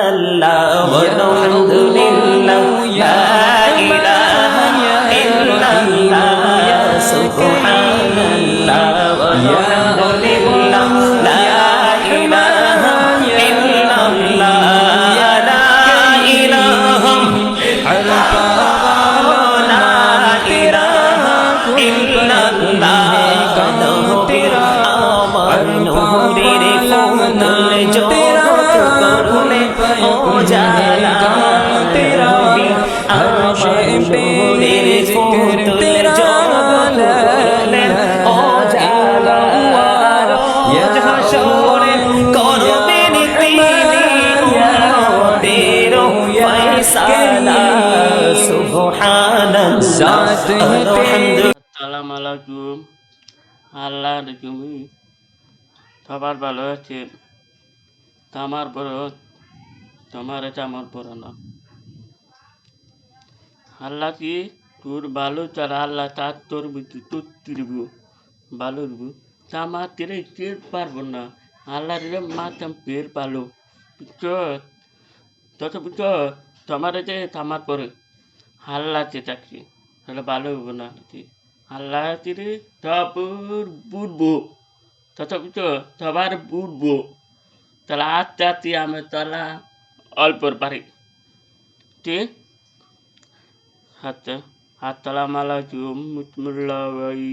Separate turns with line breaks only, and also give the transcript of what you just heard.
আল্লাহ আলহামদুলিল্লাহ লা ইলাহা ইল্লাল্লাহ সুবহানাল্লাহ আলহামদুলিল্লাহ লা ইলাহা ইল্লাল্লাহ লা ইলাহা
আসসালামু আলাইকুম। আল্লাহ তুমি সবার ভালো আছে। আমার বড় তোমার এটা আমার বড় না। আল্লাহ কি তোর ভালো তারা আল্লাহ তার তোর বুঝি তোর তিরব ভালো দিব আমার তেরে টের পারবো না। আল্লাহ রে মাতাম পের পালো তত বুঝ তোমার যে আমার পরে আল্লাহ চেটাকি তাহলে ভালো হবো না। আল্লাহ তিরে তবুর বুঝবো তত বুঝ তোমার বুঝবো তাহলে আস্তে আস্তে আমি তাহলে অল্পর পারি ঠিক হাত আসসালামু আলাইকুম মুতমুল্লাহ ভাই।